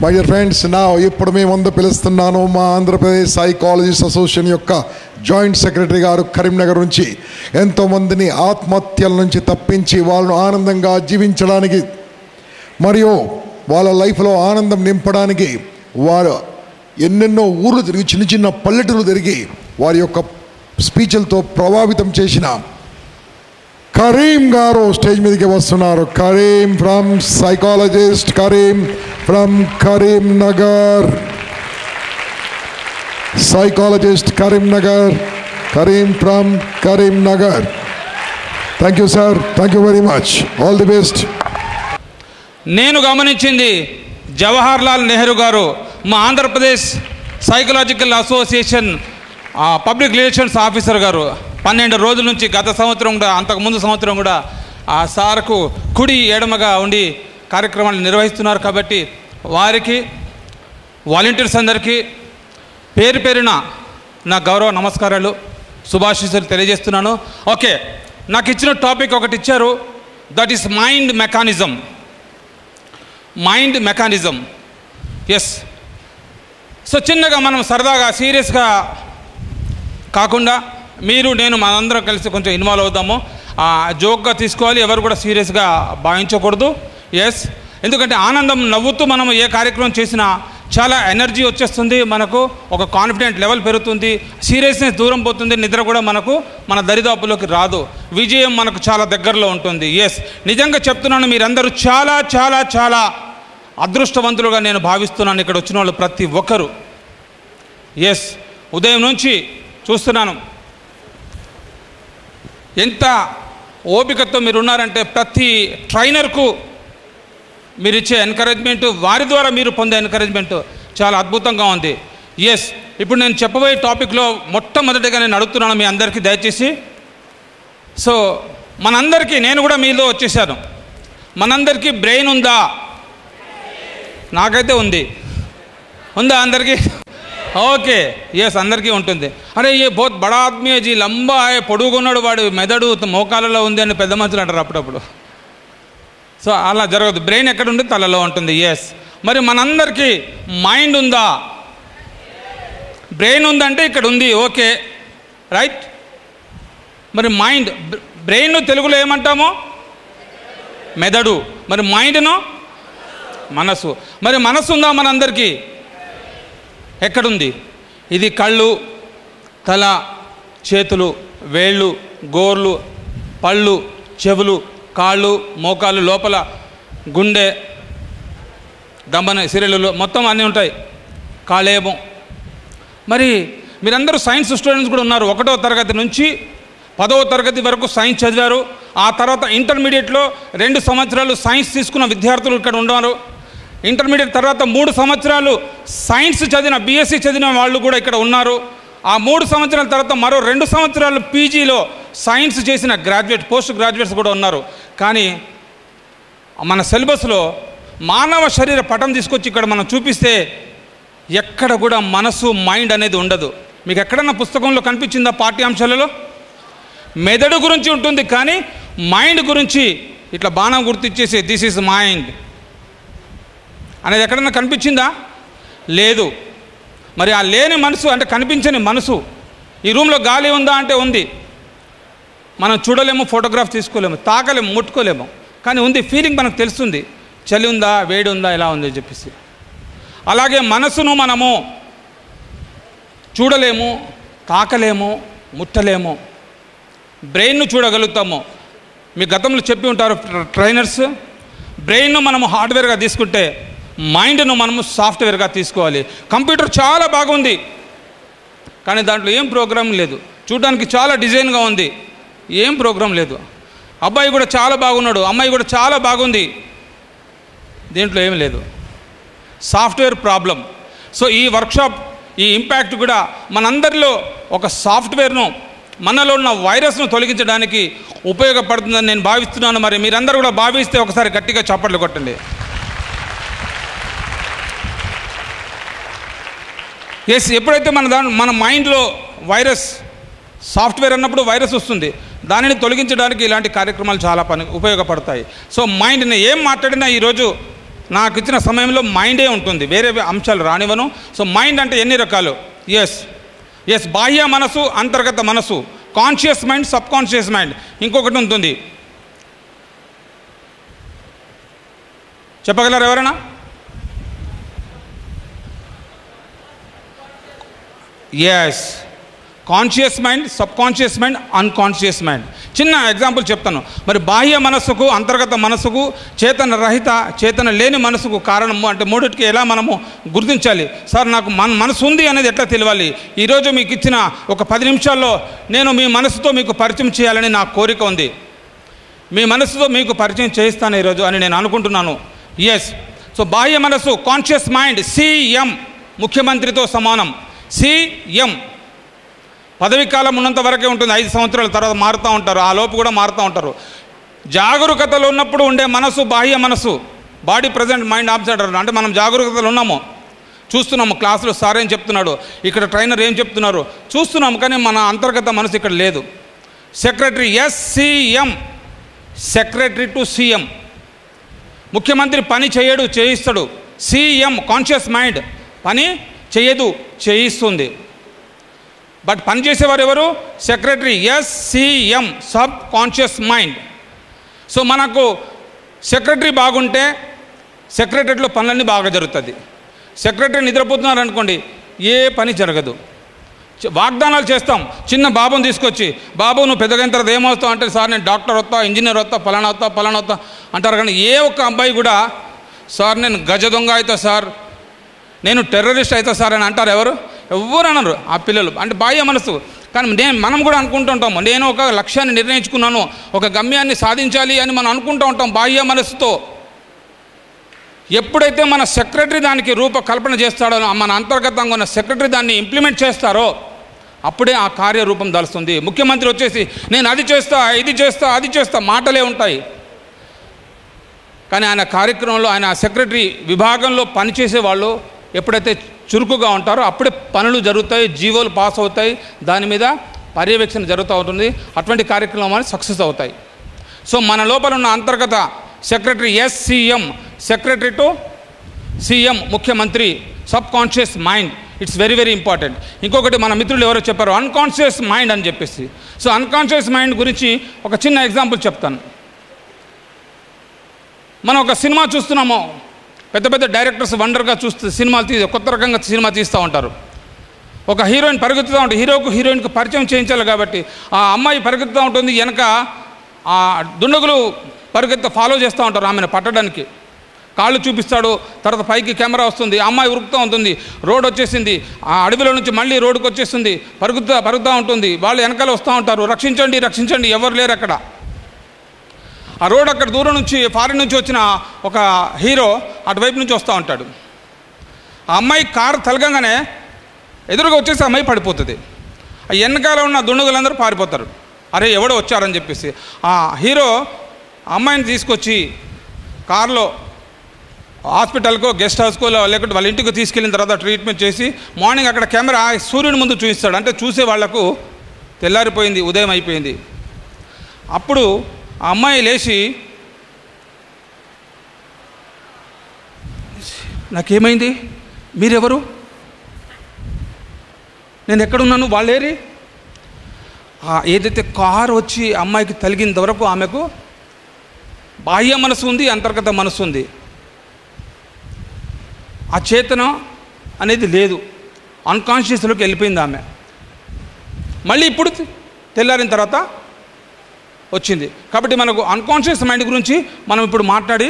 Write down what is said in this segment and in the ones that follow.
My dear friends, నా ఇప్పుడు మీ ముందు పిలుస్తున్నాను మా ఆంధ్రప్రదేశ్ సైకాలజిస్ట్ అసోసియేషన్ యొక్క జాయింట్ సెక్రటరీ గారు కరీంనగర్ నుంచి ఎంతోమందిని ఆత్మహత్యల నుంచి తప్పించి వాళ్ళను ఆనందంగా జీవించడానికి మరియు వాళ్ళ లైఫ్లో ఆనందం నింపడానికి వారు ఎన్నెన్నో ఊర్లు తిరిగి చిన్న చిన్న పల్లెటూరు తిరిగి వారి యొక్క స్పీచ్లతో ప్రభావితం చేసిన కరీం గారు స్టేజ్ మీదకి వస్తున్నారు. Karim from psychologist, Karim from Karimnagar, psychologist Karimnagar, Karim from Karimnagar. Thank you sir, thank you very much, all the best. నేను గమనించింది జవహర్ లాల్ నెహ్రూ గారు మా Andhra Pradesh psychological association public relations officer గారు 12 రోజుల నుంచి గత సంవత్సరం కూడా అంతకుముందు సంవత్సరం కూడా ఆ సార్కు కుడి ఎడమగా ఉండి కార్యక్రమాలు నిర్వహిస్తున్నారు. కాబట్టి వారికి వాలంటీర్స్ అందరికీ పేరు పేరున నా గౌరవ నమస్కారాలు, శుభాశీస్సులు తెలియజేస్తున్నాను. ఓకే, నాకు ఇచ్చిన టాపిక్ ఒకటి ఇచ్చారు, that is mind mechanism. Mind mechanism, yes. So చిన్నగా మనం సరదాగా సీరియస్గా కాకుండా మీరు నేను మనందరం కలిసి కొంచెం ఇన్వాల్వ్ అవుతాము. జోక్గా తీసుకోవాలి, ఎవరు కూడా సీరియస్గా భావించకూడదు. ఎస్, ఎందుకంటే ఆనందం నవ్వుతూ మనం ఏ కార్యక్రమం చేసినా చాలా ఎనర్జీ వచ్చేస్తుంది, మనకు ఒక కాన్ఫిడెంట్ లెవెల్ పెరుగుతుంది, సీరియస్నెస్ దూరం పోతుంది, నిద్ర కూడా మనకు మన దరిదాపులోకి రాదు, విజయం మనకు చాలా దగ్గరలో ఉంటుంది. ఎస్, నిజంగా చెప్తున్నాను, మీరందరూ చాలా చాలా చాలా అదృష్టవంతులుగా నేను భావిస్తున్నాను. ఇక్కడ వచ్చిన వాళ్ళు ప్రతి ఒక్కరు. ఎస్, ఉదయం నుంచి చూస్తున్నాను ఎంత ఓపికతో మీరు ఉన్నారంటే ప్రతి ట్రైనర్కు మీరు ఇచ్చే ఎంకరేజ్మెంటు, వారి ద్వారా మీరు పొందే ఎంకరేజ్మెంటు చాలా అద్భుతంగా ఉంది. ఎస్, ఇప్పుడు నేను చెప్పబోయే టాపిక్లో మొట్టమొదటిగా నేను అడుగుతున్నాను మీ అందరికీ దయచేసి. సో మనందరికీ, నేను కూడా మీలో వచ్చేసాను, మనందరికీ బ్రెయిన్ ఉందా? నాకైతే ఉంది. ఉందా అందరికీ? ఓకే, ఎస్, అందరికీ ఉంటుంది. అరే ఏ బహుత్ బడా ఆద్మీ జీ, లంబా పొడుగున్నాడు, వాడు మెదడు మోకాలలో ఉంది అని పెద్ద మనుషులు అంటారు అప్పుడప్పుడు. సో అలా జరగదు, బ్రెయిన్ ఎక్కడ ఉంటుంది? తలలో ఉంటుంది. ఎస్, మరి మనందరికీ మైండ్ ఉందా? బ్రెయిన్ ఉందంటే ఇక్కడ ఉంది, ఓకే, రైట్. మరి మైండ్, బ్రెయిన్ తెలుగులో ఏమంటాము? మెదడు. మరి మైండ్ను మనసు. మరి మనసు ఉందా మనందరికీ? ఎక్కడుంది? ఇది కళ్ళు, తల, చేతులు, వేళ్ళు, గోర్లు, పళ్ళు, చెవులు, కాళ్ళు, మోకాళ్ళు, లోపల గుండె, గంబన, సిరెలు మొత్తం అన్నీ ఉంటాయి, కాలేయం. మరి మీరందరూ సైన్స్ స్టూడెంట్స్ కూడా ఉన్నారు. 1వ తరగతి నుంచి 10వ తరగతి వరకు సైన్స్ చదివారు. ఆ తర్వాత ఇంటర్మీడియట్లో 2 సంవత్సరాలు సైన్స్ తీసుకున్న విద్యార్థులు ఇక్కడ ఉన్నారు. ఇంటర్మీడియట్ తర్వాత 3 సంవత్సరాలు సైన్స్ చదివిన, బీఎస్సీ చదివిన వాళ్ళు కూడా ఇక్కడ ఉన్నారు. ఆ 3 సంవత్సరాల తర్వాత మరో 2 సంవత్సరాలు పీజీలో సైన్స్ చేసిన గ్రాడ్యుయేట్, పోస్ట్ గ్రాడ్యుయేట్స్ కూడా ఉన్నారు. కానీ మన సిలబస్లో మానవ శరీర పటం తీసుకొచ్చి ఇక్కడ మనం చూపిస్తే ఎక్కడ కూడా మనసు, మైండ్ అనేది ఉండదు. మీకు ఎక్కడన్నా పుస్తకంలో కనిపించిందా? పాఠ్యాంశాలలో మెదడు గురించి ఉంటుంది, కానీ మైండ్ గురించి ఇట్లా బాణం గుర్తిచ్చేసి దిస్ ఈజ్ మైండ్ అనేది ఎక్కడన్నా కనిపించిందా? లేదు. మరి ఆ లేని మనసు అంటే కనిపించని మనసు, ఈ రూమ్లో గాలి ఉందా అంటే ఉంది. మనం చూడలేము, ఫోటోగ్రాఫ్ తీసుకోలేము, తాకలేము, ముట్టుకోలేము, కానీ ఉంది, ఫీలింగ్ మనకు తెలుస్తుంది, చలి ఉందా, వేడి ఉందా, ఎలా ఉంది అని చెప్పేసి. అలాగే మనసును మనము చూడలేము, తాకలేము, ముట్టలేము, బ్రెయిన్ను చూడగలుగుతాము. మీ గతంలో చెప్పి ఉంటారు ట్రైనర్స్, బ్రెయిన్ను మనము హార్డ్వేర్గా తీసుకుంటే మైండ్ను మనము సాఫ్ట్వేర్గా తీసుకోవాలి. కంప్యూటర్ చాలా బాగుంది, కానీ దాంట్లో ఏం ప్రోగ్రామ్ లేదు, చూడడానికి చాలా డిజైన్గా ఉంది, ఏం ప్రోగ్రాం లేదు. అబ్బాయి కూడా చాలా బాగున్నాడు, అమ్మాయి కూడా చాలా బాగుంది, దీంట్లో ఏం లేదు, సాఫ్ట్వేర్ ప్రాబ్లం. సో ఈ వర్క్షాప్, ఈ ఇంపాక్ట్ కూడా మనందరిలో ఒక సాఫ్ట్వేర్ను, మనలో ఉన్న వైరస్ను తొలగించడానికి ఉపయోగపడుతుందని నేను భావిస్తున్నాను. మరి మీరందరూ కూడా భావిస్తే ఒకసారి గట్టిగా చప్పట్లు కొట్టండి. ఎస్, ఎప్పుడైతే మన మైండ్లో వైరస్, సాఫ్ట్వేర్ అన్నప్పుడు వైరస్ వస్తుంది, దానిని తొలగించడానికి ఇలాంటి కార్యక్రమాలు చాలా ఉపయోగపడతాయి. సో మైండ్ని ఏం మాట్లాడినా ఈరోజు నాకు ఇచ్చిన సమయంలో మైండే ఉంటుంది, వేరే అంశాలు రానివ్వను. సో మైండ్ అంటే ఎన్ని రకాలు? ఎస్ బాహ్య మనసు, అంతర్గత మనసు, conscious mind, subconscious mind. ఇంకొకటి ఉంటుంది, చెప్పగలరు ఎవరైనా? Yes, conscious mind, subconscious mind, unconscious mind. చిన్న ఎగ్జాంపుల్ చెప్తాను. మరి బాహ్య మనస్సుకు, అంతర్గత మనసుకు, చేతన రహిత, చేతన లేని మనసుకు కారణము అంటే మూడిటికి ఎలా మనము గుర్తించాలి? సార్ నాకు మనసు ఉంది అనేది ఎట్లా తెలియాలి? ఈరోజు మీకు ఇచ్చిన ఒక 10 నిమిషాల్లో నేను మీ మనసుతో మీకు పరిచయం చేయాలని నా కోరిక ఉంది. మీ మనసుతో మీకు పరిచయం చేయిస్తాను ఈరోజు అని నేను అనుకుంటున్నాను. ఎస్, సో బాహ్య మనసు, కాన్షియస్ మైండ్, సీఎం, ముఖ్యమంత్రితో సమానం. సీఎం పదవి కాలం ఉన్నంత వరకే ఉంటుంది, 5 సంవత్సరాల తర్వాత మారుతూ ఉంటారు, ఆ లోపు కూడా మారుతూ ఉంటారు. జాగరూకతలో ఉన్నప్పుడు ఉండే మనసు బాహ్య మనసు, బాడీ ప్రజెంట్ మైండ్ ఆబ్సెంట్. అంటే మనం జాగరూకతలో ఉన్నాము, చూస్తున్నాము, క్లాసులో సార్ ఏం చెప్తున్నాడు, ఇక్కడ ట్రైనర్ ఏం చెప్తున్నారు చూస్తున్నాము, కానీ మన అంతర్గత మనసు ఇక్కడ లేదు. Secretary, SCM, secretary to CM. ముఖ్యమంత్రి పని చేయడు, చేయిస్తాడు. సీఎం కాన్షియస్ మైండ్ పని చేయదు, చేయిస్తుంది. బట్ పని చేసేవారు ఎవరు? Secretary, SCM, sub conscious mind. So మనకు సెక్రటరీ బాగుంటే సెక్రటరీలో పనులన్నీ బాగా జరుగుతుంది. సెక్రటరీ నిద్రపోతున్నారు అనుకోండి, ఏ పని జరగదు. వాగ్దానాలు చేస్తాం. చిన్న బాబుని తీసుకొచ్చి, బాబు నువ్వు పెద్దగైన తర్వాత ఏమవుతావు అంటే, సార్ నేను డాక్టర్ అవుతా, ఇంజనీర్ అవుతా, ఫలానా అవుతా అంటారు. కానీ ఏ ఒక్క అబ్బాయి కూడా సార్ నేను గజ దొంగ అవుతా సార్, నేను టెర్రరిస్ట్ అవుతా సార్ అని అంటారు? ఎవరు అనరు ఆ పిల్లలు. అంటే బాహ్య మనసు. కానీ మనం కూడా అనుకుంటుంటాము, నేను ఒక లక్ష్యాన్ని నిర్ణయించుకున్నాను, ఒక గమ్యాన్ని సాధించాలి అని మనం అనుకుంటూ ఉంటాం బాహ్య మనసుతో. ఎప్పుడైతే మన సెక్రటరీ దానికి రూపకల్పన చేస్తాడో, మన అంతర్గతంగా ఉన్న సెక్రటరీ దాన్ని ఇంప్లిమెంట్ చేస్తారో అప్పుడే ఆ కార్యరూపం దాల్స్తుంది. ముఖ్యమంత్రి వచ్చేసి నేను అది చేస్తా, ఇది చేస్తా, అది చేస్తా మాటలే ఉంటాయి, కానీ ఆయన కార్యక్రమంలో, ఆయన సెక్రటరీ విభాగంలో పనిచేసే వాళ్ళు ఎప్పుడైతే చురుకుగా ఉంటారో అప్పుడే పనులు జరుగుతాయి, జీవోలు పాస్ అవుతాయి, దాని మీద పర్యవేక్షణ జరుగుతూ ఉంటుంది. అటువంటి కార్యక్రమాలు సక్సెస్ అవుతాయి. సో మన లోపల ఉన్న అంతర్గత secretary, SCM, secretary to CM, ముఖ్యమంత్రి, subconscious mind. It's very very important. ఇంకొకటి మన మిత్రులు ఎవరో చెప్పారు అన్కాన్షియస్ మైండ్ అని చెప్పేసి. సో అన్కాన్షియస్ మైండ్ గురించి ఒక చిన్న ఎగ్జాంపుల్ చెప్తాను. మనం ఒక సినిమా చూస్తున్నాము, పెద్ద పెద్ద డైరెక్టర్స్ వండర్గా సినిమాలు కొత్త రకంగా సినిమా తీస్తూ ఉంటారు. ఒక హీరోయిన్ పరిగెత్తుతూ ఉంటుంది, హీరోయిన్కి పరిచయం చేయించాలి కాబట్టి ఆ అమ్మాయి పరిగెత్తుతూ ఉంటుంది, వెనక ఆ దుండగులు ఫాలో చేస్తూ ఉంటారు ఆమెను పట్టడానికి. కాళ్ళు చూపిస్తాడు, తర్వాత పైకి కెమెరా వస్తుంది, అమ్మాయి ఉరుకుతూ ఉంటుంది, రోడ్ వచ్చేసింది, ఆ అడవిలో నుంచి మళ్ళీ రోడ్డుకు వచ్చేస్తుంది, పరుగుతూ ఉంటుంది, వాళ్ళు వెనకాల వస్తూ ఉంటారు, రక్షించండి రక్షించండి, ఎవరు లేరు అక్కడ. ఆ రోడ్ అక్కడ దూరం నుంచి ఫారిన్ నుంచి వచ్చిన ఒక హీరో అటువైపు నుంచి వస్తూ ఉంటాడు. ఆ అమ్మాయి కారు తలగంగానే ఎదురుగా వచ్చేసి అమ్మాయి పడిపోతుంది. ఆ వెనకాల ఉన్న దుండగులందరూ పారిపోతారు, అరే ఎవడో వచ్చారని చెప్పేసి. ఆ హీరో అమ్మాయిని తీసుకొచ్చి కారులో హాస్పిటల్కో గెస్ట్ హౌస్కో లేకుంటే వాళ్ళ ఇంటికి తీసుకెళ్ళిన తర్వాత ట్రీట్మెంట్ చేసి మార్నింగ్ అక్కడ కెమెరా సూర్యుని ముందు చూపిస్తాడు. అంటే చూసే వాళ్లకు తెల్లారిపోయింది, ఉదయం అయిపోయింది. అప్పుడు ఆ అమ్మాయి లేచి నాకేమైంది, మీరెవరు, నేను ఎక్కడున్నాను, వాళ్ళేరి. ఏదైతే కారు వచ్చి అమ్మాయికి తగిలినంత వరకు ఆమెకు బాహ్య మనసు ఉంది, అంతర్గత మనసు ఉంది, ఆ చేతన అనేది లేదు, అన్కాన్షియస్లోకి వెళ్ళిపోయింది ఆమె. మళ్ళీ ఇప్పుడు తెల్లారిన తర్వాత వచ్చింది. కాబట్టి మనకు అన్కాన్షియస్ మైండ్ గురించి మనం ఇప్పుడు మాట్లాడి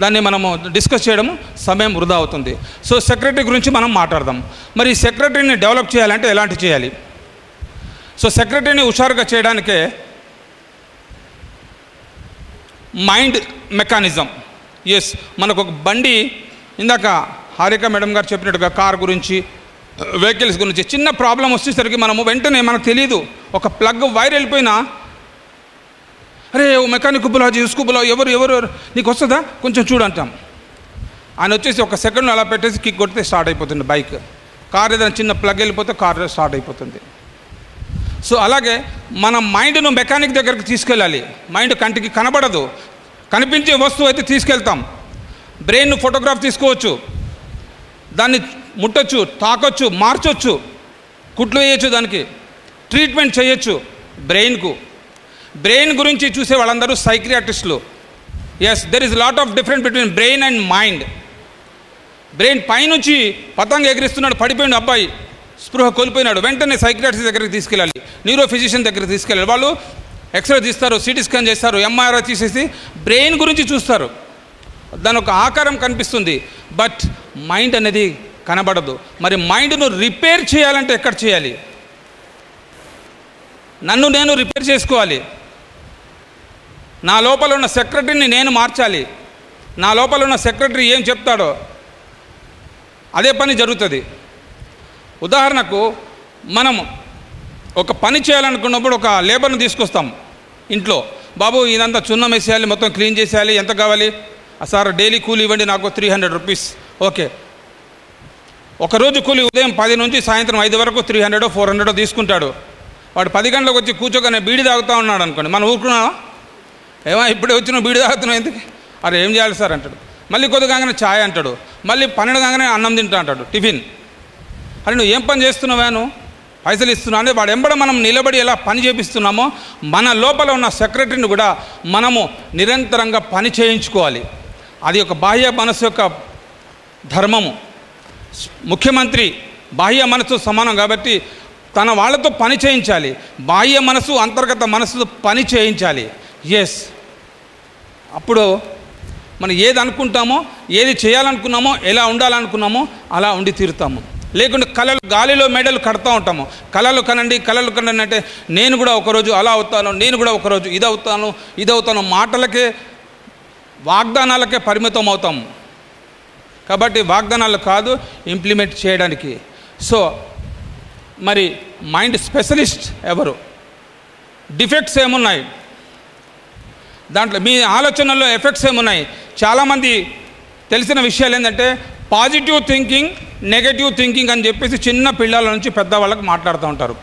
దాన్ని మనము డిస్కస్ చేయడం సమయం వృధా అవుతుంది. సో సెక్రటరీ గురించి మనం మాట్లాడదాం. మరి ఈ సెక్రటరీని డెవలప్ చేయాలంటే ఎలాంటి చేయాలి? సో సెక్రటరీని హుషారుగా చేయడానికే మైండ్ మెకానిజం. ఎస్, మనకు ఒక బండి, ఇందాక హారిక మేడం గారు చెప్పినట్టుగా కార్ గురించి, వెహికల్స్ గురించి చిన్న ప్రాబ్లం వచ్చేసరికి మనము వెంటనే మనకు తెలియదు, ఒక ప్లగ్ వైర్ వెళ్ళిపోయినా అరే మెకానిక్ బులా చూసుకోబులా, ఎవరు నీకు వస్తుందా కొంచెం చూడంటాం. ఆయన వచ్చేసి ఒక సెకండ్ అలా పెట్టేసి కిక్ కొడితే స్టార్ట్ అయిపోతుంది బైక్. కార్ ఏదైనా చిన్న ప్లగ్ వెళ్ళిపోతే కార్ స్టార్ట్ అయిపోతుంది. సో అలాగే మన మైండ్ను మెకానిక్ దగ్గరికి తీసుకెళ్ళాలి. మైండ్ కంటికి కనబడదు, కనిపించే వస్తువు అయితే తీసుకెళ్తాం. బ్రెయిన్ ఫోటోగ్రాఫ్ తీసుకోవచ్చు, దాన్ని ముట్టొచ్చు, తాకొచ్చు, మార్చొచ్చు, కుట్లు వేయచ్చు, దానికి ట్రీట్మెంట్ చేయొచ్చు. బ్రెయిన్ గురించి చూసే వాళ్ళందరూ సైక్రియాట్రిస్టులు. Yes, there is lot of difference between brain and mind. Brain పైనుంచి పతంగ ఎగిరిస్తున్నాడు, పడిపోయిన అబ్బాయి స్పృహ కోల్పోయినాడు, వెంటనే సైక్రియాట్రిస్ట్ దగ్గరికి తీసుకెళ్ళాలి, న్యూరో ఫిజిషియన్ దగ్గరికి తీసుకెళ్ళాలి. వాళ్ళు ఎక్స్రే తీస్తారు, సిటీ స్కాన్ చేస్తారు, ఎంఆర్ఐ తీసేసి బ్రెయిన్ గురించి చూస్తారు. దాని ఒక ఆకారం కనిపిస్తుంది, బట్ మైండ్ అనేది కనబడదు. మరి మైండ్ను రిపేర్ చేయాలంటే ఎక్కడ చేయాలి? నన్ను నేను రిపేర్ చేసుకోవాలి. నా లోపల ఉన్న సెక్రటరీని నేను మార్చాలి. నా లోపల ఉన్న సెక్రటరీ ఏం చెప్తాడో అదే పని జరుగుతుంది. ఉదాహరణకు మనం ఒక పని చేయాలనుకున్నప్పుడు ఒక లేబర్ని తీసుకొస్తాం ఇంట్లో. బాబు ఇదంతా చున్నం వేసేయాలి, మొత్తం క్లీన్ చేసేయాలి, ఎంత కావాలి? సార్ డైలీ కూలీ ఇవ్వండి, నాకు 300 రూపీస్. ఓకే, ఒకరోజు కూలీ ఉదయం 10 నుంచి సాయంత్రం 5 వరకు 300 400 తీసుకుంటాడు. వాడు 10 గంటలకు వచ్చి కూర్చోగానే బీడి తాగుతూ ఉన్నాడు అనుకోండి, మనం ఊరుకున్నావా? ఏమో ఇప్పుడే వచ్చిన బీడి తాగుతున్నావు ఎందుకు? అరే ఏం చేయాలి సార్ అంటాడు. మళ్ళీ కొద్ది కాగానే ఛాయ్ అంటాడు, మళ్ళీ 12 కాగానే అన్నం తింటా అంటాడు, టిఫిన్. అరే నువ్వు ఏం పని చేస్తున్నావా? నువ్వు పైసలు ఇస్తున్నావు అంటే వాడు ఎంబడ మనం నిలబడి ఎలా పని చేపిస్తున్నామో మన లోపల ఉన్న సెక్రటరీని కూడా మనము నిరంతరంగా పని చేయించుకోవాలి. అది ఒక బాహ్య మనసు యొక్క ధర్మము. ముఖ్యమంత్రి బాహ్య మనసు సమానం కాబట్టి తన వాళ్ళతో పని చేయించాలి. బాహ్య మనసు అంతర్గత మనసు పని చేయించాలి. ఎస్, అప్పుడు మనం ఏది అనుకుంటామో, ఏది చేయాలనుకున్నామో, ఎలా ఉండాలనుకున్నామో అలా ఉండి తీరుతాము. లేకుంటే కళలు గాలిలో మెడలు కడతా ఉంటాము. కళలు కనండి అంటే నేను కూడా ఒకరోజు అలా అవుతాను, నేను కూడా ఒకరోజు ఇదవుతాను మాటలకే, వాగ్దానాలకే పరిమితం అవుతాము. కాబట్టి వాగ్దానాలు కాదు, ఇంప్లిమెంట్ చేయడానికి. సో మరి మైండ్ స్పెషలిస్ట్ ఎవరు? డిఫెక్ట్స్ ఏమున్నాయి దాంట్లో? మీ ఆలోచనల్లో ఎఫెక్ట్స్ ఏమున్నాయి? చాలామంది తెలిసిన విషయాలు ఏంటంటే పాజిటివ్ థింకింగ్, నెగటివ్ థింకింగ్ అని చెప్పేసి చిన్న పిల్లల నుంచి పెద్దవాళ్ళకి మాట్లాడుతూ ఉంటారు.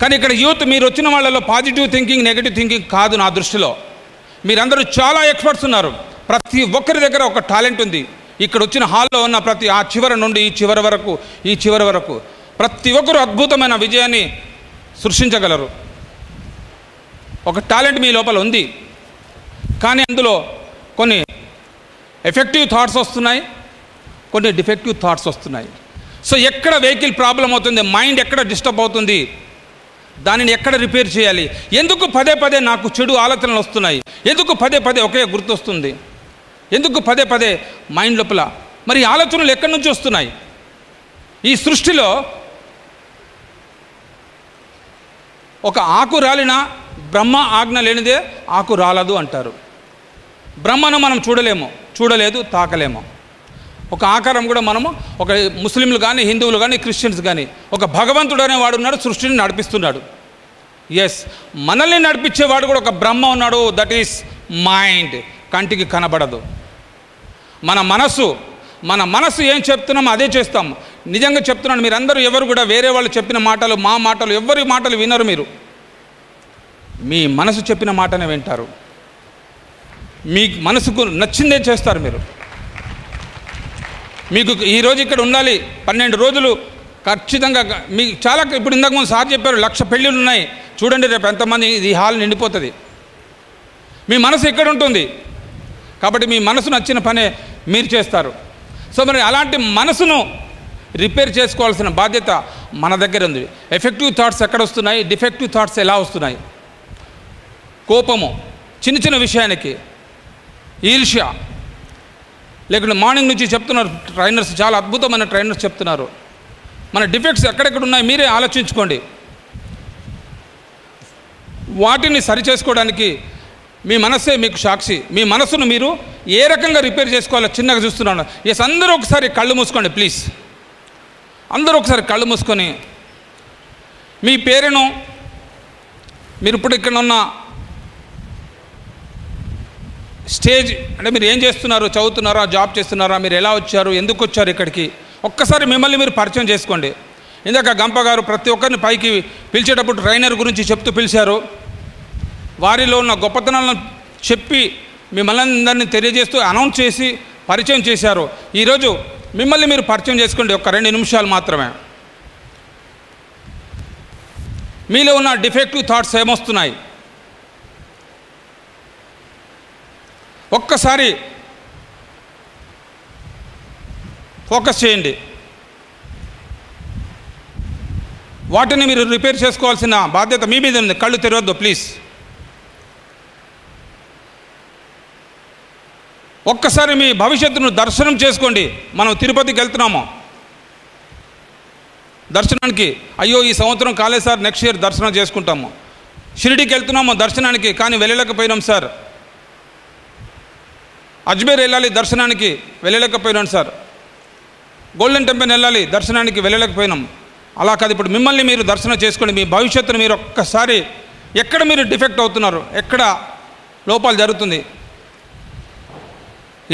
కానీ ఇక్కడ యూత్, మీరు వచ్చిన వాళ్ళలో పాజిటివ్ థింకింగ్, నెగటివ్ థింకింగ్ కాదు. నా దృష్టిలో మీరందరూ చాలా ఎక్స్పర్ట్స్ ఉన్నారు. ప్రతి ఒక్కరి దగ్గర ఒక టాలెంట్ ఉంది. ఇక్కడ వచ్చిన హాల్లో ఉన్న ప్రతి ఆ చివరి నుండి ఈ చివరి వరకు ప్రతి ఒక్కరు అద్భుతమైన విజయాన్ని సృష్టించగలరు. ఒక టాలెంట్ మీ లోపల ఉంది. కానీ అందులో కొన్ని ఎఫెక్టివ్ థాట్స్ వస్తున్నాయి, కొన్ని డిఫెక్టివ్ థాట్స్ వస్తున్నాయి. సో ఎక్కడ వెహికల్ ప్రాబ్లం అవుతుంది, మైండ్ ఎక్కడ డిస్టర్బ్ అవుతుంది, దానిని ఎక్కడ రిపేర్ చేయాలి? ఎందుకు పదే నాకు చెడు ఆలోచనలు వస్తున్నాయి? ఎందుకు పదే ఒకే గుర్తొస్తుంది? ఎందుకు పదే మైండ్ లోపల మరి ఆలోచనలు ఎక్కడి నుంచి వస్తున్నాయి? ఈ సృష్టిలో ఒక ఆకు రాలినా బ్రహ్మ ఆజ్ఞ లేనిదే ఆకు రాలదు అంటారు. బ్రహ్మను మనం చూడలేదు, తాకలేము. ఒక ఆకారం కూడా మనము, ఒక ముస్లింలు కానీ, హిందువులు కానీ, క్రిస్టియన్స్ కానీ, ఒక భగవంతుడు అనేవాడు ఉన్నాడు, సృష్టిని నడిపిస్తున్నాడు. ఎస్, మనల్ని నడిపించేవాడు కూడా ఒక బ్రహ్మ ఉన్నాడు. That is mind. కంటికి కనబడదు. మన మనసు ఏం చెప్తున్నామో అదే చేస్తాం. నిజంగా చెప్తున్నాను, మీరందరూ ఎవరు కూడా వేరే వాళ్ళు చెప్పిన మాటలు, మా మాటలు, ఎవరి మాటలు వినరు. మీరు మీ మనసు చెప్పిన మాటనే వింటారు. మీ మనసుకు నచ్చిందే చేస్తారు. మీకు ఈరోజు ఇక్కడ ఉండాలి, 12 రోజులు ఖచ్చితంగా మీకు చాలా. ఇప్పుడు ఇందాక ముందు సార్ చెప్పారు 1,00,000 పెళ్ళిళ్ళు ఉన్నాయి. చూడండి రేపు ఎంతమంది ఈ హాల్ నిండిపోతుంది. మీ మనసు ఎక్కడ ఉంటుంది కాబట్టి మీ మనసు నచ్చిన పనే మీరు చేస్తారు. సో మరి అలాంటి మనసును రిపేర్ చేసుకోవాల్సిన బాధ్యత మన దగ్గర ఉంది. ఎఫెక్టివ్ థాట్స్ ఎక్కడ వస్తున్నాయి, డిఫెక్టివ్ థాట్స్ ఎలా వస్తున్నాయి? కోపము, చిన్న విషయానికి ఈర్ష్య, లేకుంటే మార్నింగ్ నుంచి చెప్తున్నారు ట్రైనర్స్, చాలా అద్భుతమైన ట్రైనర్స్ చెప్తున్నారు. మన డిఫెక్ట్స్ ఎక్కడెక్కడ ఉన్నాయి మీరే ఆలోచించుకోండి. వాటిని సరిచేసుకోవడానికి మీ మనస్సే మీకు సాక్షి. మీ మనసును మీరు ఏ రకంగా రిపేర్ చేసుకోవాలో చిన్నగా చూస్తున్నాను. ఎస్, అందరూ ఒకసారి కళ్ళు మూసుకోండి ప్లీజ్. అందరూ ఒకసారి కళ్ళు మూసుకొని మీ పేరును, మీరు ఇప్పుడు ఇక్కడ ఉన్న స్టేజ్, అంటే మీరు ఏం చేస్తున్నారు, చదువుతున్నారా, జాబ్ చేస్తున్నారా, మీరు ఎలా వచ్చారు, ఎందుకు వచ్చారు ఇక్కడికి, ఒక్కసారి మిమ్మల్ని మీరు పరిచయం చేసుకోండి. ఇందాక గంప గారు ప్రతి ఒక్కరిని పైకి పిలిచేటప్పుడు ట్రైనర్ గురించి చెప్తూ పిలిచారు. వారిలో ఉన్న గొప్పతనాలను చెప్పి మిమ్మల్ని అందరినీ తెలియజేస్తూ అనౌన్స్ చేసి పరిచయం చేశారు. ఈరోజు మిమ్మల్ని మీరు పరిచయం చేసుకోండి, ఒక 2 నిమిషాలు మాత్రమే. మీలో ఉన్న డిఫెక్టివ్ థాట్స్ ఏమొస్తున్నాయి ఒక్కసారి ఫోకస్ చేయండి. వాటిని మీరు రిపేర్ చేసుకోవాల్సిన బాధ్యత మీ మీద ఉంది. కళ్ళు తెరవద్దు ప్లీజ్. ఒక్కసారి మీ భవిష్యత్తును దర్శనం చేసుకోండి. మనం తిరుపతికి వెళ్తున్నాము దర్శనానికి, అయ్యో ఈ సంవత్సరం కాలేదు సార్, నెక్స్ట్ ఇయర్ దర్శనం చేసుకుంటాము. షిరిడీకి వెళ్తున్నాము దర్శనానికి, కానీ వెళ్ళలేకపోయినాం సార్. అజ్మీర్ వెళ్ళాలి దర్శనానికి, వెళ్ళలేకపోయినాం సార్. గోల్డెన్ టెంపుల్ వెళ్ళాలి దర్శనానికి, వెళ్ళలేకపోయినాం. అలా కాదు, ఇప్పుడు మిమ్మల్ని మీరు దర్శనం చేసుకోండి. మీ భవిష్యత్తును మీరు ఒక్కసారి, ఎక్కడ మీరు డిఫెక్ట్ అవుతున్నారు, ఎక్కడ లోపాలు జరుగుతుంది,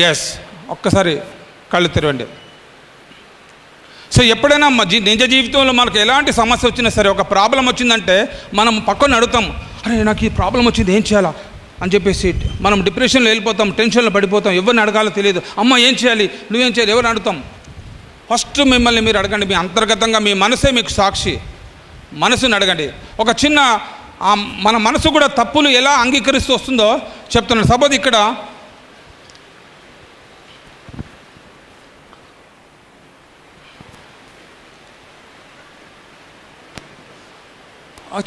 ఎస్ ఒక్కసారి కళ్ళు తెరవండి. సో ఎప్పుడైనా నిజ జీవితంలో మనకు ఎలాంటి సమస్య వచ్చినా సరే, ఒక ప్రాబ్లం వచ్చిందంటే మనం పక్కన అడుగుతాం, అరే నాకు ఈ ప్రాబ్లం వచ్చింది ఏం చేయాలా అని చెప్పేసి మనం డిప్రెషన్లో వెళ్ళిపోతాం, టెన్షన్లో పడిపోతాం, ఎవరిని అడగాలో తెలియదు. అమ్మ ఏం చేయాలి, నువ్వేం చేయాలి, ఎవరిని అడుగుతాం. ఫస్ట్ మిమ్మల్ని మీరు అడగండి. మీ అంతర్గతంగా మీ మనసే మీకు సాక్షి. మనసుని అడగండి. ఒక చిన్న మన మనసు కూడా తప్పులు ఎలా అంగీకరిస్తూ వస్తుందో చెప్తున్నాను. సపోజ్ ఇక్కడ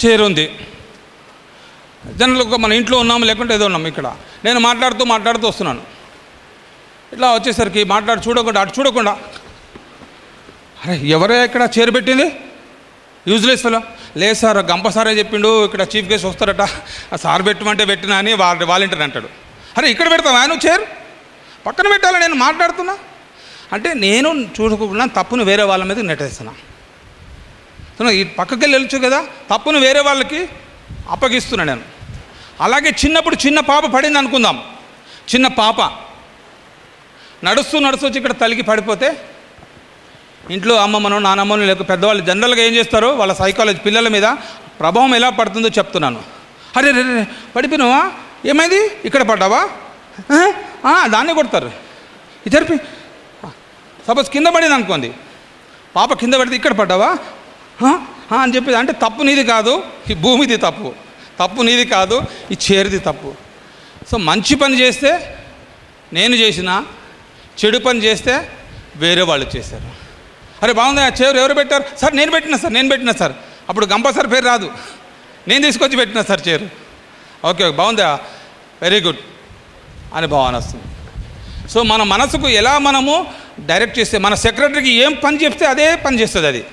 చైర్ ఉంది, జనరల్గా మన ఇంట్లో ఉన్నాము లేకుంటే ఏదో ఉన్నాము. ఇక్కడ నేను మాట్లాడుతూ వస్తున్నాను. ఇట్లా వచ్చేసరికి చూడకుండా అటు చూడకుండా, అరే ఎవరే ఇక్కడ చైర్ పెట్టింది, యూజ్లెస్ ఫెలో. లేదు సార్ గంప సారే చెప్పిండు ఇక్కడ చీఫ్ గెస్ట్ వస్తారట, సార్ పెట్టమంటే పెట్టినా అని వాలంటీర్ అంటాడు. అరే ఇక్కడ పెడతావా నువ్వు చైర్, పక్కన పెట్టాలా, నేను మాట్లాడుతున్నా అంటే నేను చూడకుండా తప్పును వేరే వాళ్ళ మీద నెట్టేస్తున్నా. ఈ పక్కకి వెళ్ళొచ్చు కదా, తప్పును వేరే వాళ్ళకి అప్పగిస్తున్నా నేను. అలాగే చిన్నప్పుడు చిన్న పాప పడింది అనుకుందాం. చిన్న పాప నడుస్తూ వచ్చి ఇక్కడ తలిగి పడిపోతే ఇంట్లో అమ్మమ్మను నానమ్మను లేక పెద్దవాళ్ళు జనరల్గా ఏం చేస్తారో వాళ్ళ సైకాలజీ పిల్లల మీద ప్రభావం ఎలా పడుతుందో చెప్తున్నాను. అరే రే రే పడిపోయినావా, ఏమైంది, ఇక్కడ పడ్డావా, దాన్ని కొడతారు. ఇద్దరిపి సపోజ్ కింద పడింది అనుకోండి, పాప కింద పడితే ఇక్కడ పడ్డావా అని చెప్పేది. అంటే తప్పు నీది కాదు, ఈ భూమిది తప్పు, తప్పు నీది కాదు, ఈ చైర్ది తప్పు. సో మంచి పని చేస్తే నేను చేసిన, చెడు పని చేస్తే వేరే వాళ్ళు చేశారు. అరే బాగుంది ఆ చైర్ ఎవరు పెట్టారు సార్, నేను పెట్టినా సార్. అప్పుడు కంపల్సరీ పేరు రాదు, నేను తీసుకొచ్చి పెట్టినా సార్ చైర్. ఓకే బాగుందా, వెరీ గుడ్ అని భావన వస్తుంది. సో మన మనసుకు ఎలా మనము డైరెక్ట్ చేస్తే, మన సెక్రటరీకి ఏం పని చెప్తే అదే పని చేస్తుంది అది.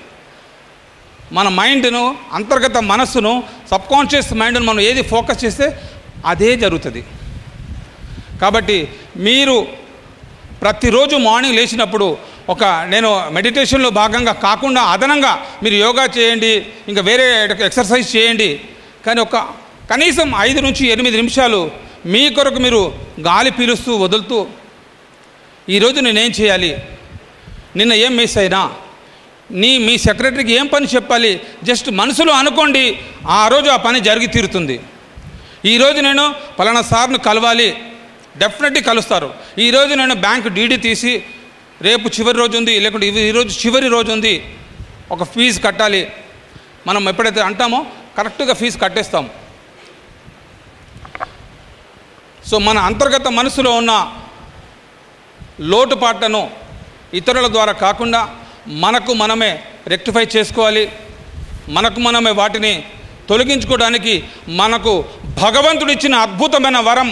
మన మైండ్ను, అంతర్గత మనస్సును, సబ్కాన్షియస్ మైండ్ను మనం ఏది ఫోకస్ చేస్తే అదే జరుగుతుంది. కాబట్టి మీరు ప్రతిరోజు మార్నింగ్ లేచినప్పుడు నేను మెడిటేషన్లో భాగంగా కాకుండా అదనంగా మీరు యోగా చేయండి, ఇంకా వేరే ఎక్సర్సైజ్ చేయండి. కానీ కనీసం 5 నుంచి 8 నిమిషాలు మీ కొరకు మీరు గాలి పీలుస్తూ వదులుతూ, ఈరోజు నేనేం చేయాలి, నిన్న ఏం మిస్ అయినా, మీ సెక్రటరీకి ఏం పని చెప్పాలి, జస్ట్ మనసులో అనుకోండి, ఆ రోజు ఆ పని జరిగి తీరుతుంది. ఈరోజు నేను పలానా సార్ను కలవాలి, డెఫినెట్లీ కలుస్తారు. ఈరోజు నేను బ్యాంకు డీడీ తీసి రేపు చివరి రోజు ఉంది, లేకుంటే ఈరోజు చివరి రోజు ఉంది, ఒక ఫీజు కట్టాలి. మనం ఎప్పుడైతే అంటామో కరెక్ట్గా ఫీజు కట్టేస్తాం. సో మన అంతర్గత మనసులో ఉన్న లోటుపాట్లను ఇతరుల ద్వారా కాకుండా మనకు మనమే రెక్టిఫై చేసుకోవాలి. మనకు మనమే వాటిని తొలగించుకోవడానికి మనకు భగవంతుడిచ్చిన అద్భుతమైన వరం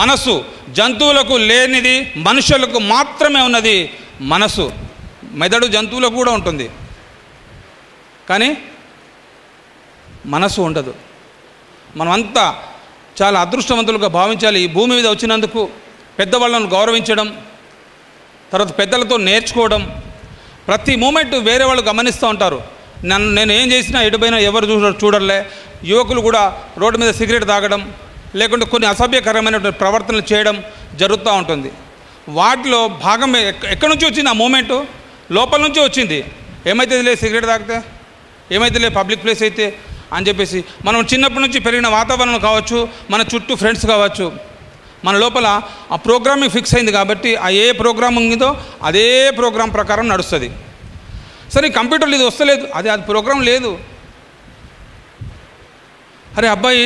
మనసు. జంతువులకు లేనిది మనుషులకు మాత్రమే ఉన్నది మనసు. మెదడు జంతువులకు కూడా ఉంటుంది, కానీ మనసు ఉండదు. మనమంతా చాలా అదృష్టవంతులుగా భావించాలి. ఈ భూమి మీద వచ్చినందుకు పెద్దవాళ్ళను గౌరవించడం, తర్వాత పెద్దలతో నేర్చుకోవడం. ప్రతి మూమెంట్ వేరే వాళ్ళు గమనిస్తూ ఉంటారు. నేను ఏం చేసినా ఎటుపోయినా ఎవరు చూడలే. యువకులు కూడా రోడ్డు మీద సిగరెట్ తాగడం, లేకుంటే కొన్ని అసభ్యకరమైన ప్రవర్తనలు చేయడం జరుగుతూ ఉంటుంది. వాటిలో భాగం ఎక్కడి నుంచి వచ్చింది ఆ మూమెంటు? లోపల నుంచి వచ్చింది. ఏమైతే లేదు సిగరెట్ తాగితే, ఏమైతే లేదు పబ్లిక్ ప్లేస్ అయితే అని చెప్పేసి మనం చిన్నప్పటి నుంచి పెరిగిన వాతావరణం కావచ్చు, మన చుట్టూ ఫ్రెండ్స్ కావచ్చు, మన లోపల ఆ ప్రోగ్రామింగ్ ఫిక్స్ అయింది కాబట్టి ఆ ఏ ప్రోగ్రామింగ్ ఉందో అదే ప్రోగ్రాం ప్రకారం నడుస్తుంది. సరే కంప్యూటర్లో ఇది వస్తలేదు, అది ప్రోగ్రాం లేదు. అరే అబ్బాయి,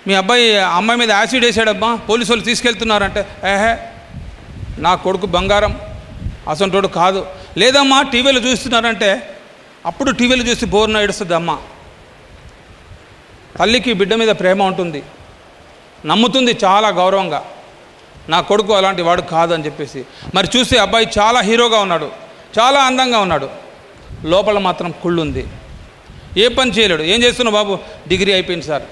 మీ అబ్బాయి అమ్మాయి మీద యాసిడ్ వేసాడబ్బా, పోలీసు వాళ్ళు తీసుకెళ్తున్నారంటే, ఏహే నా కొడుకు బంగారం, అసంటోడు కాదు. లేదమ్మా టీవీలో చూస్తున్నారంటే, అప్పుడు టీవీలో చూసి బోర్న ఏడుస్తుంది అమ్మ. తల్లికి బిడ్డ మీద ప్రేమ ఉంటుంది, నమ్ముతుంది చాలా గౌరవంగా, నా కొడుకు అలాంటి వాడు కాదు అని చెప్పేసి. మరి చూస్తే అబ్బాయి చాలా హీరోగా ఉన్నాడు, చాలా అందంగా ఉన్నాడు, లోపల మాత్రం కుళ్ళు ఉంది, ఏ పని చేయలేడు. ఏం చేస్తున్నావు బాబు? డిగ్రీ అయిపోయింది సార్.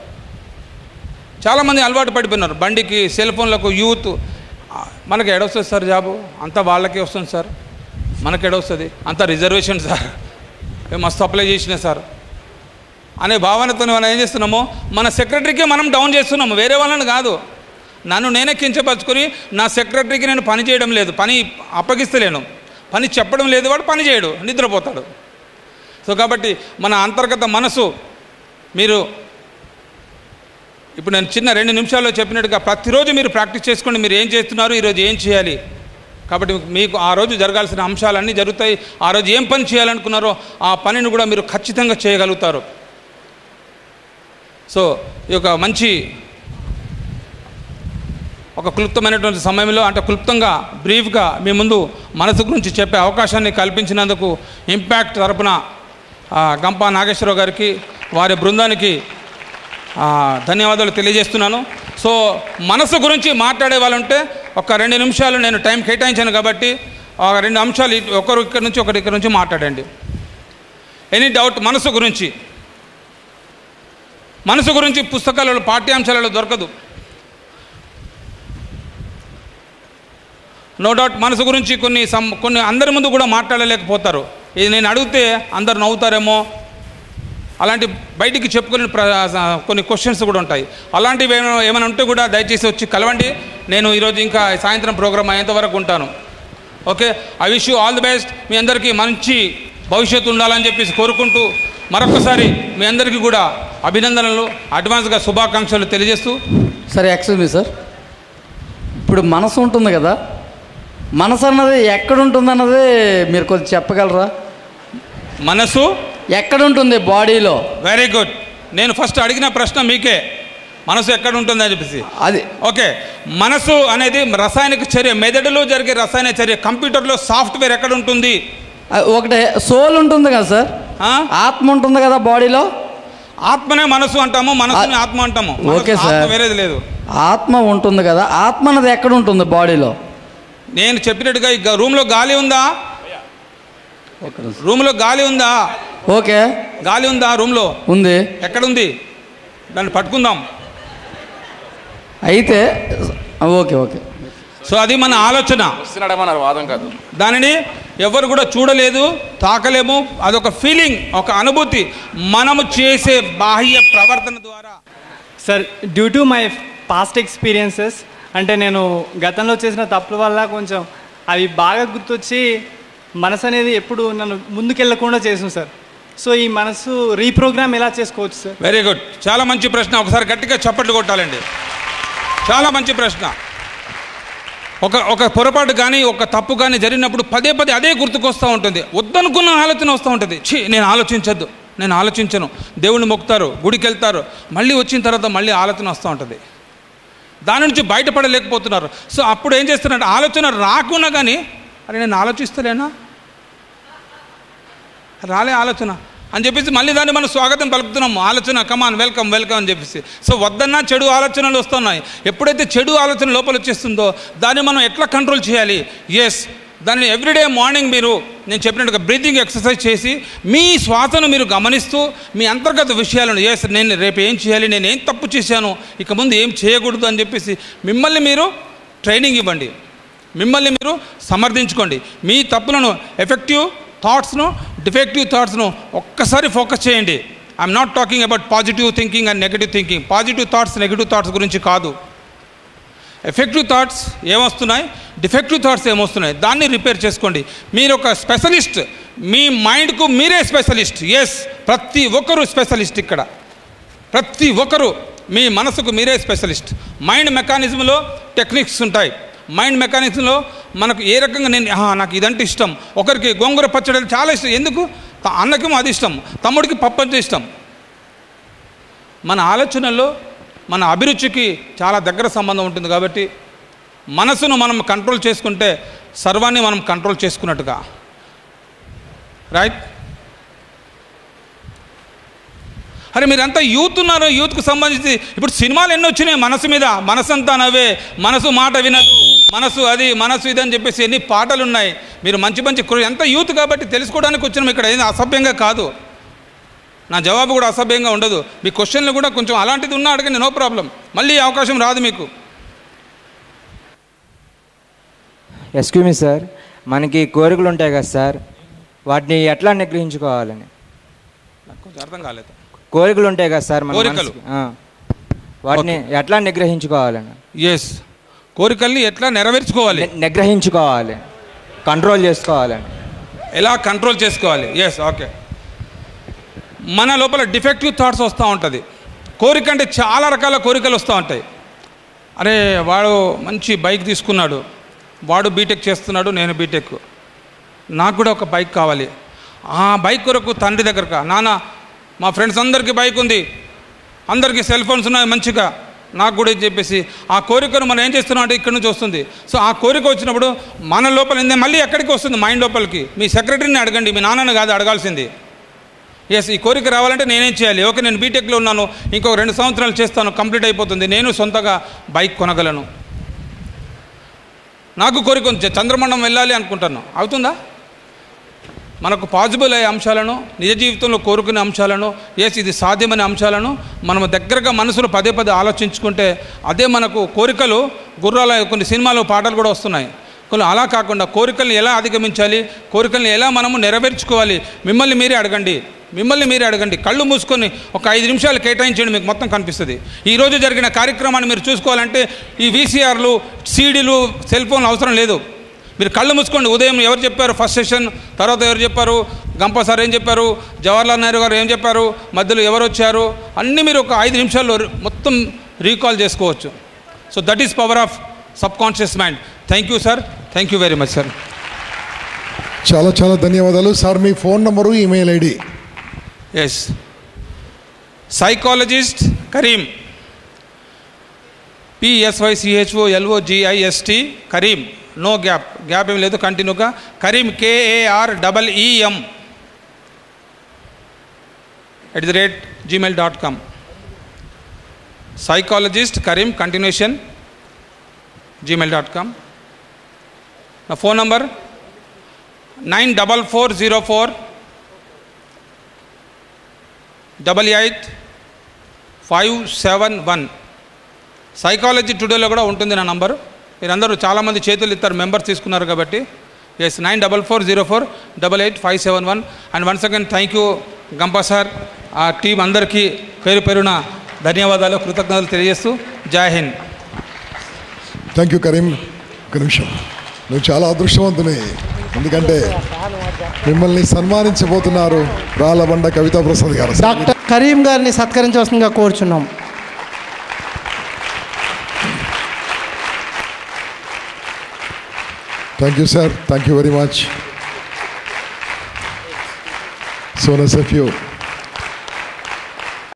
చాలామంది అలవాటు పడిపోయినారు బండికి, సెల్ ఫోన్లకు. యూత్ మనకి ఎడవస్తుంది సార్ జాబు, అంతా వాళ్ళకే వస్తుంది సార్, మనకి ఎడవస్తుంది, అంతా రిజర్వేషన్ సార్, మేము మస్తు అప్లై చేసినా సార్ అనే భావనతో మనం ఏం చేస్తున్నామో మన సెక్రటరీకే మనం డౌన్ చేస్తున్నాము, వేరే వాళ్ళని కాదు. నన్ను నేనే కించపరుచుకొని నా సెక్రటరీకి నేను పని చేయడం లేదు, పని అప్పగిస్తలేను, పని చెప్పడం లేదు, వాడు పని చేయడు, నిద్రపోతాడు. సో కాబట్టి మన అంతర్గత మనసు, మీరు ఇప్పుడు నేను చిన్న 2 నిమిషాల్లో చెప్పినట్టుగా ప్రతిరోజు మీరు ప్రాక్టీస్ చేసుకోండి. మీరు ఏం చేస్తున్నారు, ఈరోజు ఏం చేయాలి. కాబట్టి మీకు ఆ రోజు జరగాల్సిన అంశాలన్నీ జరుగుతాయి. ఆ రోజు ఏం పని చేయాలనుకున్నారో ఆ పనిని కూడా మీరు ఖచ్చితంగా చేయగలుగుతారు. సో ఈ యొక్క మంచి ఒక క్లుప్తమైనటువంటి సమయంలో, అంటే క్లుప్తంగా బ్రీఫ్గా మీ ముందు మనసు గురించి చెప్పే అవకాశాన్ని కల్పించినందుకు ఇంపాక్ట్ తరపున గంపా నాగేశ్వరరావు గారికి, వారి బృందానికి ధన్యవాదాలు తెలియజేస్తున్నాను. సో మనసు గురించి మాట్లాడే వాళ్ళు ఉంటే ఒక 2 నిమిషాలు నేను టైం కేటాయించాను కాబట్టి 2 అంశాలు ఒకరు ఇక్కడ నుంచి ఒకరు ఇక్కడ నుంచి మాట్లాడండి. ఎనీ డౌట్ మనసు గురించి? మనసు గురించి పుస్తకాలలో పాఠ్యాంశాలలో దొరకదు. నో డౌట్ మనసు గురించి కొన్ని అందరి ముందు కూడా మాట్లాడలేకపోతారు. ఇది నేను అడిగితే అందరు నవ్వుతారేమో, అలాంటి బయటికి చెప్పుకునే కొన్ని క్వశ్చన్స్ కూడా ఉంటాయి. అలాంటివి ఏమైనా ఉంటే కూడా దయచేసి వచ్చి కలవండి. నేను ఈరోజు ఇంకా సాయంత్రం ప్రోగ్రామ్ అయ్యేంత వరకు ఉంటాను. Okay, I wish you all the best. మీ అందరికీ మంచి భవిష్యత్తు ఉండాలని చెప్పేసి కోరుకుంటూ మరొకసారి మీ అందరికీ కూడా అభినందనలు, అడ్వాన్స్గా శుభాకాంక్షలు తెలియజేస్తూ. సరే, ఎక్స్క్యూజ్ మీ సార్, ఇప్పుడు మనసు ఉంటుంది కదా, మనసు అన్నది ఎక్కడుంటుంది అన్నది మీరు కొంచెం చెప్పగలరా? మనసు ఎక్కడుంటుంది బాడీలో? Very good. నేను ఫస్ట్ అడిగిన ప్రశ్న మీకే, మనసు ఎక్కడ ఉంటుంది అని చెప్పేసి. అది ఓకే, మనసు అనేది రసాయనిక చర్య, మెదడులో జరిగే రసాయన చర్య. కంప్యూటర్లో సాఫ్ట్వేర్ ఎక్కడ ఉంటుంది? ఒకటే సోల్ ఉంటుంది కదా సార్, ఆత్మ ఉంటుంది కదా బాడీలో. ఆత్మనే మనసు అంటాము, మనసుని ఆత్మ అంటాము. ఓకే సార్, వేరేది లేదు. ఆత్మ ఉంటుంది కదా, ఆత్మ అనేది ఎక్కడ ఉంటుంది బాడీలో? నేను చెప్పినట్టుగా ఈ రూమ్లో గాలి ఉందా? రూమ్లో గాలి ఉందా? ఓకే, గాలి ఉందా రూమ్లో? ఉంది. ఎక్కడుంది? దాన్ని పట్టుకుందాం. అయితే ఓకే ఓకే. సో అది మన ఆలోచన, వాదం కాదు. దానిని ఎవరు కూడా చూడలేదు, తాకలేము. అదొక ఫీలింగ్, ఒక అనుభూతి మనము చేసే బాహ్య ప్రవర్తన ద్వారా. Sir, due to my past experiences, అంటే నేను గతంలో చేసిన తప్పుల వల్ల కొంచెం అవి బాగా గుర్తొచ్చి మనసు అనేది ఎప్పుడు నన్ను ముందుకెళ్ళకుండా చేసింది సార్. సో ఈ మనసు రీప్రోగ్రామ్ ఎలా చేసుకోవచ్చు సార్? వెరీ గుడ్, చాలా మంచి ప్రశ్న. ఒకసారి గట్టిగా చప్పట్లు కొట్టాలండి. చాలా మంచి ప్రశ్న. ఒక పొరపాటు కానీ ఒక తప్పు కానీ జరిగినప్పుడు పదే అదే గుర్తుకొస్తూ ఉంటుంది. వద్దనుకున్న ఆలోచన వస్తూ ఉంటుంది. నేను ఆలోచించద్దు, నేను ఆలోచించను. దేవుణ్ణి మొక్కుతారు, గుడికి వెళ్తారు, మళ్ళీ వచ్చిన తర్వాత మళ్ళీ ఆలోచన వస్తూ ఉంటుంది. దాని నుంచి బయటపడలేకపోతున్నారు. సో అప్పుడు ఏం చేస్తున్నారంటే, ఆలోచన రాకున్నా కానీ అరే నేను ఆలోచిస్తలేనా, రాలే ఆలోచన అని చెప్పేసి మళ్ళీ దాన్ని మనం స్వాగతం పలుకుతున్నాము. ఆలోచన కమాన్, వెల్కమ్ అని చెప్పేసి. సో వద్దన్నా చెడు ఆలోచనలు వస్తున్నాయి. ఎప్పుడైతే చెడు ఆలోచన లోపల వచ్చేస్తుందో దాన్ని మనం ఎట్లా కంట్రోల్ చేయాలి? ఎస్, దాన్ని ఎవ్రీడే మార్నింగ్ మీరు నేను చెప్పినట్టుగా బ్రీతింగ్ ఎక్సర్సైజ్ చేసి మీ శ్వాసను మీరు గమనిస్తూ మీ అంతర్గత విషయాలను, ఎస్ నేను రేపు ఏం చేయాలి, నేను ఏం తప్పు చేశాను, ఇక ముందు ఏం చేయకూడదు అని చెప్పేసి మిమ్మల్ని మీరు ట్రైనింగ్ ఇవ్వండి, మిమ్మల్ని మీరు సమర్థించుకోండి. మీ తప్పులను, ఎఫెక్టివ్ థాట్స్ను, డిఫెక్టివ్ థాట్స్ను ఒక్కసారి ఫోకస్ చేయండి. I'm not talking about positive thinking and negative thinking. Positive thoughts, negative thoughts గురించి కాదు. ఎఫెక్టివ్ థాట్స్ ఏమొస్తున్నాయి, డిఫెక్టివ్ థాట్స్ ఏమొస్తున్నాయి, దాన్ని రిపేర్ చేసుకోండి. మీరు ఒక స్పెషలిస్ట్, మీ మైండ్కు మీరే స్పెషలిస్ట్. ఎస్, ప్రతి ఒక్కరూ స్పెషలిస్ట్. ఇక్కడ ప్రతి ఒక్కరూ మీ మనసుకు మీరే స్పెషలిస్ట్. మైండ్ మెకానిజంలో టెక్నిక్స్ ఉంటాయి. మైండ్ మెకానిజంలో మనకు ఏ రకంగా నాకు ఇదంటే ఇష్టం, ఒకరికి గోంగూర పచ్చడి చాలా ఇష్టం, ఎందుకు అన్నకేమో అది ఇష్టం, తమ్ముడికి పప్పు అంటే ఇష్టం. మన ఆలోచనల్లో మన అభిరుచికి చాలా దగ్గర సంబంధం ఉంటుంది. కాబట్టి మనసును మనం కంట్రోల్ చేసుకుంటే సర్వాన్ని మనం కంట్రోల్ చేసుకున్నట్టుగా. రైట్? అరే మీరంతా యూత్ ఉన్నారు, యూత్కు సంబంధించి ఇప్పుడు సినిమాలు ఎన్ని వచ్చినాయి మనసు మీద, మనసు అంతా నవ్వే, మనసు మాట వినదు, మనసు అది, మనసు ఇది అని చెప్పేసి ఎన్ని పాటలు ఉన్నాయి. మీరు మంచి మంచి ఎంత యూత్ కాబట్టి తెలుసుకోవడానికి వచ్చినాం ఇక్కడ, ఏది అసభ్యంగా కాదు. నా జవాబు కూడా అసభ్యంగా ఉండదు. మీ క్వశ్చన్లు కూడా కొంచెం అలాంటిది ఉన్నా అడగండి, నో ప్రాబ్లం. మళ్ళీ అవకాశం రాదు మీకు. ఎక్స్క్యూజ్ మీ సార్, మనకి కోరికలు ఉంటాయి కదా సార్, వాటిని ఎట్లా నిగ్రహించుకోవాలని? నాకు కొంచెం అర్థం కాలేదు. కోరికలు ఉంటాయి కదా సార్, మన కోరికలు, వాటిని ఎట్లా నిగ్రహించుకోవాలని? ఎస్, కోరికల్ని ఎట్లా నెరవేర్చుకోవాలి, నిగ్రహించుకోవాలి, కంట్రోల్ చేసుకోవాలని. ఎలా కంట్రోల్ చేసుకోవాలి? Yes, okay. మన లోపల డిఫెక్టివ్ థాట్స్ వస్తూ ఉంటుంది. కోరిక అంటే చాలా రకాల కోరికలు వస్తూ ఉంటాయి. అరే వాడు మంచి బైక్ తీసుకున్నాడు, వాడు బీటెక్ చేస్తున్నాడు, నేను బీటెక్, నాకు కూడా ఒక బైక్ కావాలి. ఆ బైక్ కొరకు తండ్రి దగ్గరకా, నాన్న మా ఫ్రెండ్స్ అందరికీ బైక్ ఉంది, అందరికీ సెల్ ఫోన్స్ ఉన్నాయి మంచిగా, నాకు కూడా చెప్పేసి ఆ కోరికను మనం ఏం చేస్తున్నాం అంటే ఇక్కడ నుంచి వస్తుంది. సో ఆ కోరిక వచ్చినప్పుడు మన లోపల మళ్ళీ ఎక్కడికి వస్తుంది? మైండ్ లోపలికి. మీ సెక్రటరీని అడగండి, మీ నాన్నని కాదు అడగాల్సింది. ఎస్, ఈ కోరిక రావాలంటే నేనేం చేయాలి? ఓకే, నేను బీటెక్లో ఉన్నాను, ఇంకొక 2 సంవత్సరాలు చేస్తాను, కంప్లీట్ అయిపోతుంది, నేను సొంతగా బైక్ కొనగలను. నాకు కోరిక ఉంది, చంద్రమండలం వెళ్ళాలి అనుకుంటాను, అవుతుందా? మనకు పాజిబుల్ అయ్యే అంశాలను, నిజ జీవితంలో కోరుకునే అంశాలను, ఎస్ ఇది సాధ్యమనే అంశాలను మనం దగ్గరగా మనసులో పదే పదే ఆలోచించుకుంటే అదే మనకు కోరికలు. గుర్రాల కొన్ని సినిమాలో పాటలు కూడా వస్తున్నాయి. కొన్ని అలా కాకుండా కోరికల్ని ఎలా అధిగమించాలి, కోరికల్ని ఎలా మనము నెరవేర్చుకోవాలి, మిమ్మల్ని మీరే అడగండి. కళ్ళు మూసుకొని ఒక 5 నిమిషాలు కేటాయించండి, మీకు మొత్తం కనిపిస్తుంది. ఈరోజు జరిగిన కార్యక్రమాన్ని మీరు చూసుకోవాలంటే ఈ వీసీఆర్లు, సీడీలు, సెల్ ఫోన్లు అవసరం లేదు. మీరు కళ్ళు మూసుకోండి. ఉదయం ఎవరు చెప్పారు ఫస్ట్ సెషన్, తర్వాత ఎవరు చెప్పారు, గంప సార్ ఏం చెప్పారు, జవహర్లాల్ నెహ్రూ గారు ఏం చెప్పారు, మధ్యలో ఎవరు వచ్చారు, అన్నీ మీరు ఒక 5 నిమిషాల్లో మొత్తం రీకాల్ చేసుకోవచ్చు. So that is power of subconscious mind. Thank you sir, thank you very much sir. చాలా చాలా ధన్యవాదాలు సార్. మీ phone number, email ID? Yes, psychologist Kareem, PSYCHOLOGIST Kareem, no gap ఏం లేదు, కంటిన్యూగా Kareem, KAREEM @gmail.com. Psychologist Kareem continuation gmail.com. నా phone number 94404 88 571. Psychology టుడేలో కూడా ఉంటుంది నా నంబరు. మీరందరూ చాలామంది చేతులు ఇస్తారు, మెంబర్స్ తీసుకున్నారు కాబట్టి. Yes, 94404 88 571. And once again thank you Gampa sir, ఆ టీం అందరికీ పేరు పేరున ధన్యవాదాలు, కృతజ్ఞతలు తెలియజేస్తూ జై హింద్. Thank you Karim. ఒక నిమిషం, నువ్వు చాలా అదృష్టవంతుని, ఎందుకంటే మిమ్మల్ని సన్మానించబోతున్నారు రాళ్ళబండ కవితా ప్రసాద్ గారు. డాక్టర్ కరీం గారిని సత్కరించవలసిందిగా కోరుచున్నాం. Thank you sir, thank you very much. So nice of you.